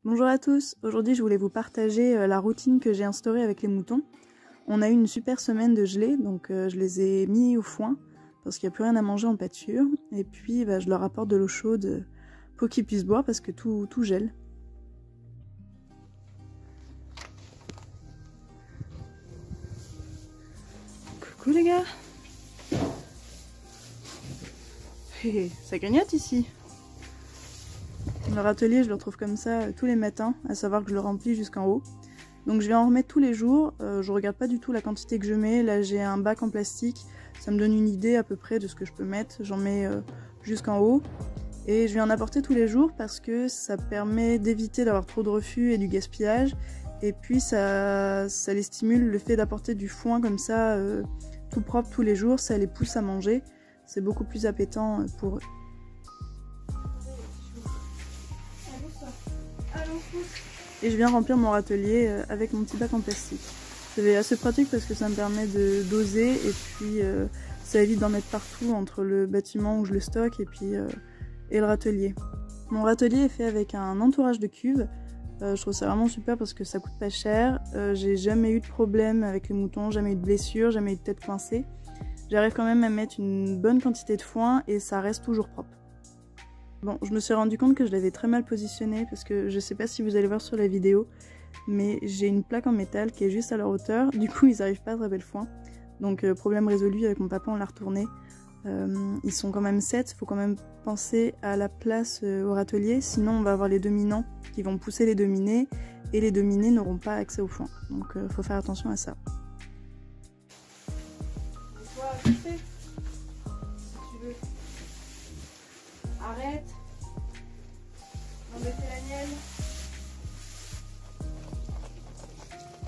Bonjour à tous, aujourd'hui je voulais vous partager la routine que j'ai instaurée avec les moutons. On a eu une super semaine de gelée, donc je les ai mis au foin parce qu'il n'y a plus rien à manger en pâture. Et puis je leur apporte de l'eau chaude pour qu'ils puissent boire parce que tout gèle. Coucou les gars. Ça grignote ici. Leur atelier, je le retrouve comme ça tous les matins, à savoir que je le remplis jusqu'en haut. Donc je vais en remettre tous les jours, je regarde pas du tout la quantité que je mets. Là j'ai un bac en plastique, ça me donne une idée à peu près de ce que je peux mettre. J'en mets jusqu'en haut. Et je vais en apporter tous les jours parce que ça permet d'éviter d'avoir trop de refus et du gaspillage. Et puis ça les stimule, le fait d'apporter du foin comme ça, tout propre tous les jours, ça les pousse à manger. C'est beaucoup plus appétant pour eux. Et je viens remplir mon râtelier avec mon petit bac en plastique. C'est assez pratique parce que ça me permet de doser et puis ça évite d'en mettre partout entre le bâtiment où je le stocke et puis et le râtelier. Mon râtelier est fait avec un entourage de cuves. Je trouve ça vraiment super parce que ça coûte pas cher. J'ai jamais eu de problème avec les moutons, jamais eu de blessures, jamais eu de tête coincée. J'arrive quand même à mettre une bonne quantité de foin et ça reste toujours propre. Bon, je me suis rendu compte que je l'avais très mal positionné parce que je sais pas si vous allez voir sur la vidéo, mais j'ai une plaque en métal qui est juste à leur hauteur, du coup ils n'arrivent pas à attraper le foin. Donc problème résolu, avec mon papa on l'a retourné. Ils sont quand même 7, il faut quand même penser à la place au râtelier, sinon on va avoir les dominants qui vont pousser les dominés et les dominés n'auront pas accès au foin. Donc faut faire attention à ça. Et toi, tu fais si tu veux. Arrête d'embêter la mienne.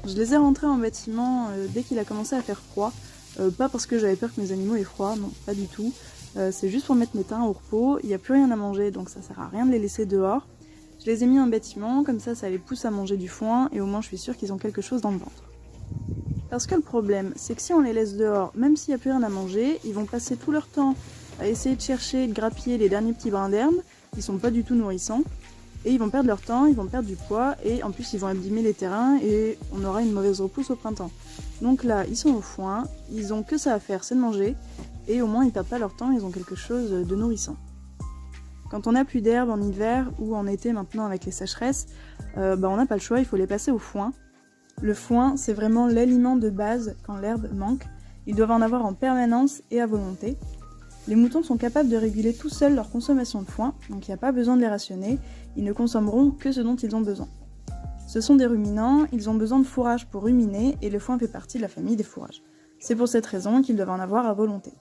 Je les ai rentrés en bâtiment dès qu'il a commencé à faire froid. Pas parce que j'avais peur que mes animaux aient froid, non, pas du tout. C'est juste pour mettre mes tins au repos. Il n'y a plus rien à manger, donc ça sert à rien de les laisser dehors. Je les ai mis en bâtiment, comme ça les pousse à manger du foin et au moins je suis sûre qu'ils ont quelque chose dans le ventre. Parce que le problème, c'est que si on les laisse dehors, même s'il n'y a plus rien à manger, ils vont passer tout leur temps à essayer de chercher, de grappiller les derniers petits brins d'herbe, qui sont pas du tout nourrissants, et ils vont perdre leur temps, ils vont perdre du poids, et en plus ils vont abîmer les terrains, et on aura une mauvaise repousse au printemps. Donc là, ils sont au foin, ils ont que ça à faire, c'est de manger, et au moins ils perdent pas leur temps, ils ont quelque chose de nourrissant. Quand on n'a plus d'herbe en hiver, ou en été maintenant avec les sécheresses, on n'a pas le choix, il faut les passer au foin. Le foin, c'est vraiment l'aliment de base quand l'herbe manque, ils doivent en avoir en permanence et à volonté. Les moutons sont capables de réguler tout seuls leur consommation de foin, donc il n'y a pas besoin de les rationner, ils ne consommeront que ce dont ils ont besoin. Ce sont des ruminants, ils ont besoin de fourrage pour ruminer, et le foin fait partie de la famille des fourrages. C'est pour cette raison qu'ils doivent en avoir à volonté.